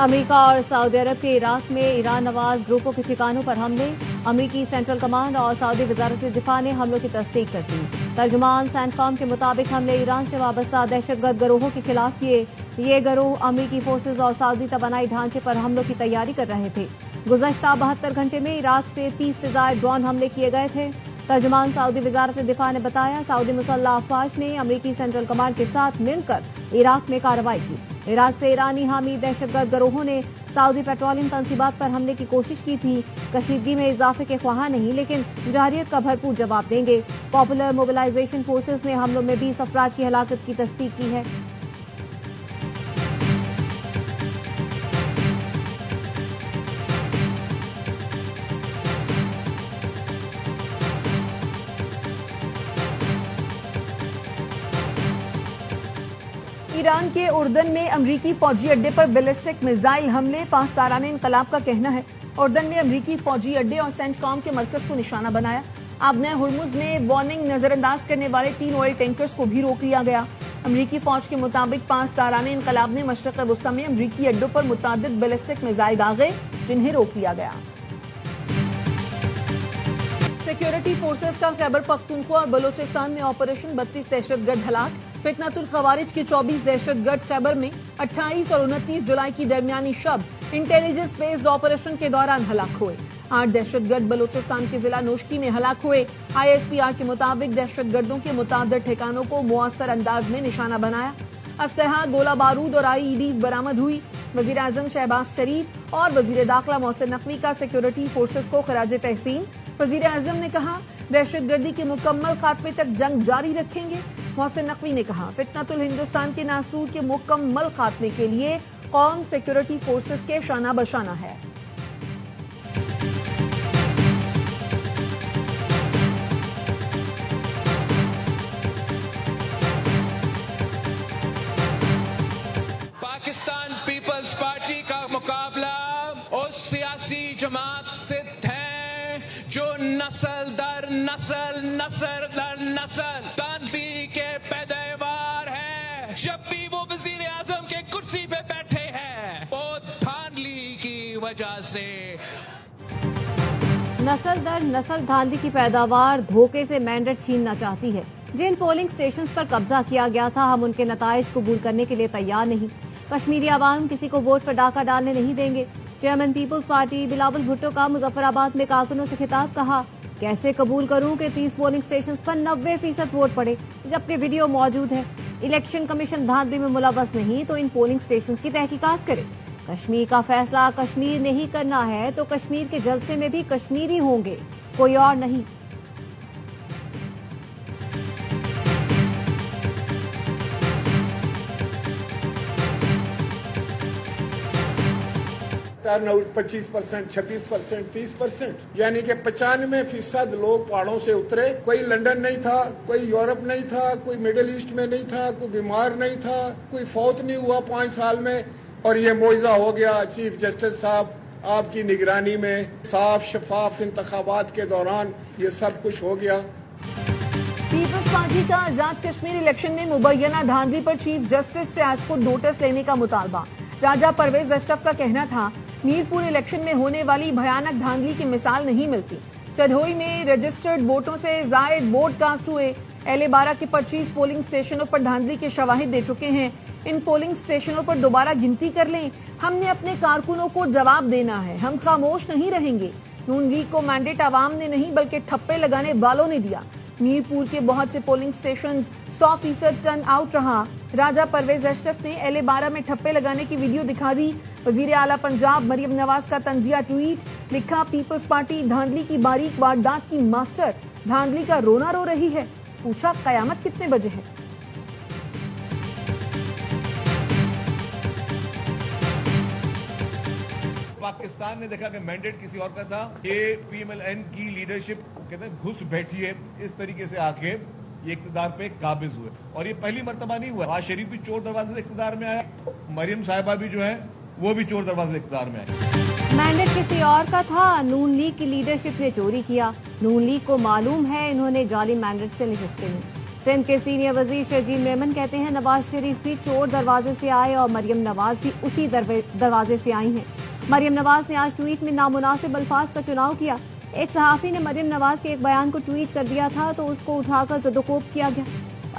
امریکہ اور سعودی عرب کے عراق میں ایران نواز گروپوں کے ٹھکانوں پر حملے، امریکی سینٹرل کمانڈ اور سعودی وزارت دفاع نے حملوں کی تصدیق کر دی۔ ترجمان سینٹکام کے مطابق حملے ایران سے وابستہ دہشت گرد گروہوں کے خلاف کیے۔ یہ گروہ امریکی فورسز اور سعودی توانائی ڈھانچے پر حملوں کی تیاری کر رہے تھے۔ گزشتہ 72 گھنٹے میں عراق سے 30 سے زائد ڈرون حملے کیے گئے تھے۔ ترجمان سعودی وزارت دفاع نے بتایا، سعودی مسلح افواج نے امریکی سینٹرل کمانڈ کے ساتھ مل کر عراق میں کارروائی کی۔ عراق سے ایرانی حامی دہشت گرد گروہوں نے سعودی پیٹرولیم تنصیبات پر حملے کی کوشش کی تھی۔ کشیدگی میں اضافے کے خواہاں نہیں، لیکن جارحیت کا بھرپور جواب دیں گے۔ پاپولر موبلائزیشن فورسز نے حملوں میں 20 افراد کی ہلاکت کی تصدیق کی ہے۔ ایران کے اردن میں امریکی فوجی اڈے پر بیلسٹک میزائل حملے، پاسداران انقلاب کا کہنا ہے اردن میں امریکی فوجی اڈے اور سینٹکام کے مرکز کو نشانہ بنایا۔ آبنہ ہرمز میں وارننگ نظر انداز کرنے والے 3 آئل ٹینکرز کو بھی روک لیا گیا۔ امریکی فوج کے مطابق پاسداران انقلاب نے مشرق وسطی میں امریکی اڈوں پر متعدد بیلسٹک میزائل داغے، جنہیں روک لیا گیا۔ سیکیورٹی فورسز کا خیبر پختونخوا اور بلوچستان میں آپریشن، 32 دہشت گرد ہلاک۔ فتنۃ الخوارج کے 24 دہشت گرد خیبر میں 28 اور 29 جولائی کی درمیانی شب انٹیلیجنس بیسڈ آپریشن کے دوران ہلاک ہوئے۔ 8 دہشت گرد بلوچستان کے ضلع نوشکی میں ہلاک ہوئے۔ ISPR کے مطابق دہشت گردوں کے متعدد ٹھکانوں کو مؤثر انداز میں نشانہ بنایا۔ اسلحہ، گولہ بارود اور IEDs برآمد ہوئی۔ وزیر اعظم شہباز شریف اور وزیر داخلہ محسن نقوی کا سیکیورٹی فورسز کو خراج تحسین۔ وزیر اعظم نے کہا، دہشت گردی کے مکمل خاتمے تک جنگ جاری رکھیں گے۔ محسن نقوی نے کہا، فتنۃ الہندوستان کے ناسور کے مکمل خاتمے کے لیے قوم سیکیورٹی فورسز کے شانہ بشانہ ہے۔ پاکستان پیپلز پارٹی کا مقابلہ اس سیاسی جماعت سے ہے جو نسل در نسل، نسل در نسل تانبی کے پیداوار ہے۔ جب بھی وہ وزیر اعظم کے کرسی پہ بیٹھے ہیں، وہ دھاندلی کی وجہ سے۔ نسل در نسل دھاندلی کی پیداوار دھوکے سے مینڈیٹ چھیننا چاہتی ہے۔ جن پولنگ سٹیشنز پر قبضہ کیا گیا تھا، ہم ان کے نتائج قبول کرنے کے لیے تیار نہیں۔ کشمیری عوام کسی کو ووٹ پر ڈاکہ ڈالنے نہیں دیں گے۔ چیئرمین پیپلز پارٹی بلاول بھٹو کا مظفر آباد میں کارکنوں سے خطاب، کہا، کیسے قبول کروں کہ 30 پولنگ سٹیشنز پر 90% ووٹ پڑے جبکہ ویڈیو موجود ہے۔ الیکشن کمیشن دھاندلی میں ملوث نہیں تو ان پولنگ سٹیشنز کی تحقیقات کرے۔ کشمیر کا فیصلہ کشمیر نے ہی کرنا ہے تو کشمیر کے جلسے میں بھی کشمیری ہوں گے، کوئی اور نہیں۔ ٹرن آؤٹ 25%، 26%، 30%، یعنی کہ 95% لوگ پہاڑوں سے اترے۔ کوئی لنڈن نہیں تھا، کوئی یورپ نہیں تھا، کوئی مڈل ایسٹ میں نہیں تھا، کوئی بیمار نہیں تھا، کوئی فوت نہیں ہوا 5 سال میں، اور یہ معجزہ ہو گیا چیف جسٹس صاحب آپ کی نگرانی میں۔ صاف شفاف انتخابات کے دوران یہ سب کچھ ہو گیا۔ پیپلز پارٹی کا آزاد کشمیر الیکشن میں مبینہ دھاندلی پر چیف جسٹس سے ایز پر نوٹس لینے کا مطالبہ۔ راجہ پرویز اشرف کا کہنا تھا، میر پور الیکشن میں ہونے والی بھیانک دھاندلی کی مثال نہیں ملتی۔ چڑھوئی میں رجسٹرڈ ووٹوں سے زائد ووٹ کاسٹ ہوئے۔ اہل 12 کے 25 پولنگ سٹیشنوں پر دھاندلی کے شواہد دے چکے ہیں۔ ان پولنگ سٹیشنوں پر دوبارہ گنتی کر لیں۔ ہم نے اپنے کارکنوں کو جواب دینا ہے، ہم خاموش نہیں رہیں گے۔ نون لیگ کو مینڈیٹ عوام نے نہیں بلکہ ٹھپے لگانے والوں نے دیا۔ میر پور کے بہت سے پولنگ سٹیشنز 100% ٹرن آؤٹ رہا۔ راجہ پرویز اشرف نے اہل 12 میں ٹھپے لگانے کی ویڈیو دکھا دی۔ وزیر اعلیٰ پنجاب مریم نواز کا طنزیہ ٹویٹ، لکھا، پیپلز پارٹی دھاندلی کی باریک واردات کی ماسٹر، دھاندلی کا رونا رو رہی ہے۔ پوچھا، قیامت کتنے بجے ہے؟ پاکستان نے دیکھا کہ مینڈیٹ کسی اور کا تھا کہ PMLN کی لیڈرشپ کہتے ہیں گھس بیٹھی ہے، اس طریقے سے آ کے یہ اقتدار پہ قابض ہوئے، اور یہ پہلی مرتبہ نہیں ہوا۔ نواز شریف بھی چور دروازے سے اقتدار میں آیا، مریم صاحبہ بھی جو ہے وہ بھی چور دروازے سے اقتدار میں آئے۔ مینڈیٹ کسی اور کا تھا، نون لیگ کی لیڈرشپ نے چوری کیا۔ نون لیگ کو معلوم ہے انہوں نے جعلی مینڈیٹ سے نشستیں لی۔ سندھ کے سینئر وزیر شرجیل میمن کہتے ہیں نواز شریف بھی چور دروازے سے آئے اور مریم نواز بھی اسی دروازے سے آئی ہیں۔ مریم نواز نے آج ٹویٹ میں نامناسب الفاظ کا چناؤ کیا۔ ایک صحافی نے مریم نواز کے ایک بیان کو ٹویٹ کر دیا تھا تو اس کو اٹھا کر زد و کوب کیا گیا۔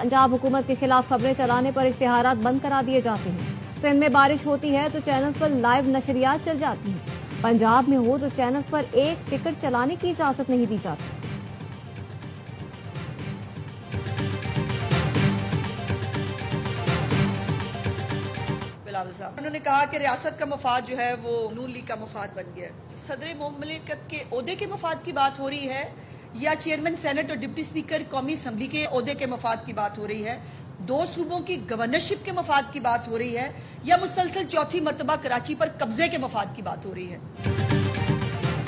پنجاب حکومت کے خلاف خبریں چلانے پر اشتہارات بند کرا دیے جاتے ہیں۔ سندھ میں بارش ہوتی ہے تو چینلز پر لائیو نشریات چل جاتی ہیں۔ پنجاب میں ہو تو چینلز پر ایک ٹکٹ چلانے کی اجازت نہیں دی جاتی۔ انہوں نے کہا کہ ریاست کا مفاد جو ہے وہ نون لیگ کا مفاد بن گیا ہے۔ صدر مملکت کے عہدے کے مفاد کی بات ہو رہی ہے یا چیئرمین سینٹ اور ڈپٹی اسپیکر قومی اسمبلی کے عہدے کے مفاد کی بات ہو رہی ہے؟ دو صوبوں کی گورنرشپ کے مفاد کی بات ہو رہی ہے یا مسلسل چوتھی مرتبہ کراچی پر قبضے کے مفاد کی بات ہو رہی ہے؟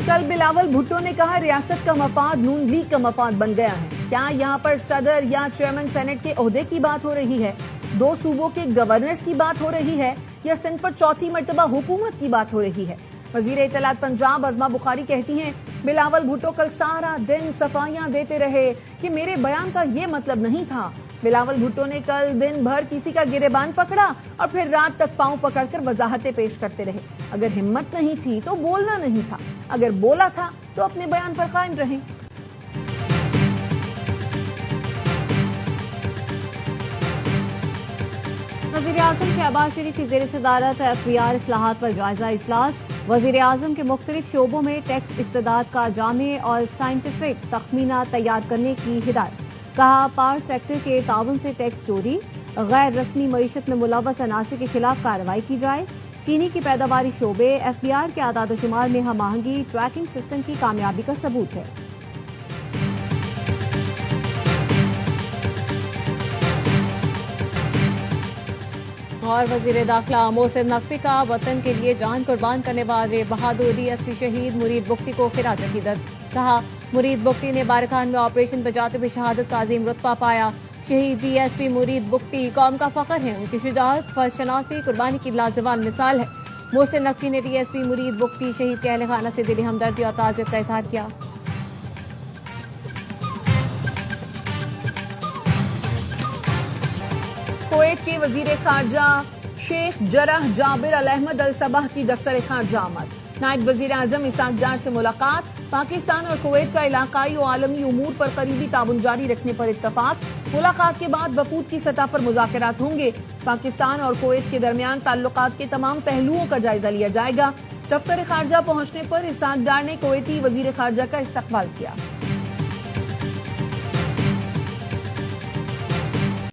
کل بلاول بھٹو نے کہا ریاست کا مفاد نون لیگ کا مفاد بن گیا ہے۔ کیا یہاں پر صدر یا چیئرمین سینٹ کے عہدے کی بات ہو رہی ہے، دو صوبوں کے گورنرز کی بات ہو رہی ہے یا سندھ پر چوتھی مرتبہ حکومت کی بات ہو رہی ہے؟ وزیر اطلاعات پنجاب عظما بخاری کہتی ہیں بلاول بھٹو کل سارا دن صفائیاں دیتے رہے کہ میرے بیان کا یہ مطلب نہیں تھا۔ بلاول بھٹو نے کل دن بھر کسی کا گریبان پکڑا اور پھر رات تک پاؤں پکڑ کر وضاحتیں پیش کرتے رہے۔ اگر ہمت نہیں تھی تو بولنا نہیں تھا، اگر بولا تھا تو اپنے بیان پر قائم رہیں۔ وزیر اعظم شہباز شریف کی زیر صدارت FBR اصلاحات پر جائزہ اجلاس۔ وزیر اعظم کے مختلف شعبوں میں ٹیکس استداد کا جامع اور سائنٹیفک تخمینہ تیار کرنے کی ہدایت۔ کہا پاور سیکٹر کے تعاون سے ٹیکس چوری، غیر رسمی معیشت میں ملوث عناصر کے خلاف کارروائی کی جائے۔ چینی کی پیداواری شعبے FBR کے اعداد و شمار میں ہم آہنگی ٹریکنگ سسٹم کی کامیابی کا ثبوت ہے۔ اور وزیر داخلہ محسن نقوی کا وطن کے لیے جان قربان کرنے والے بہادر DSP شہید مرید بگٹی کو خراج عقیدت۔ کہا مرید بگٹی نے بارکھان میں آپریشن بجاتے ہوئے شہادت کا عظیم رتبہ پایا۔ شہید DSP مرید بگٹی قوم کا فخر ہے، ان کی شجاعت، فرض شناسی، قربانی کی لازوال مثال ہے۔ محسن نقوی نے DSP مرید بگٹی شہید کے اہل خانہ سے دلی ہمدردی اور تعزیت کا اظہار کیا۔ کویت کے وزیر خارجہ شیخ جرح جابر الاحمد الصباح کی دفتر خارجہ آمد۔ نائب وزیر اعظم اسحاق ڈار سے ملاقات۔ پاکستان اور کویت کا علاقائی و عالمی امور پر قریبی تعاون جاری رکھنے پر اتفاق۔ ملاقات کے بعد وفود کی سطح پر مذاکرات ہوں گے۔ پاکستان اور کویت کے درمیان تعلقات کے تمام پہلوؤں کا جائزہ لیا جائے گا۔ دفتر خارجہ پہنچنے پر اسحاق ڈار نے کویتی وزیر خارجہ کا استقبال کیا۔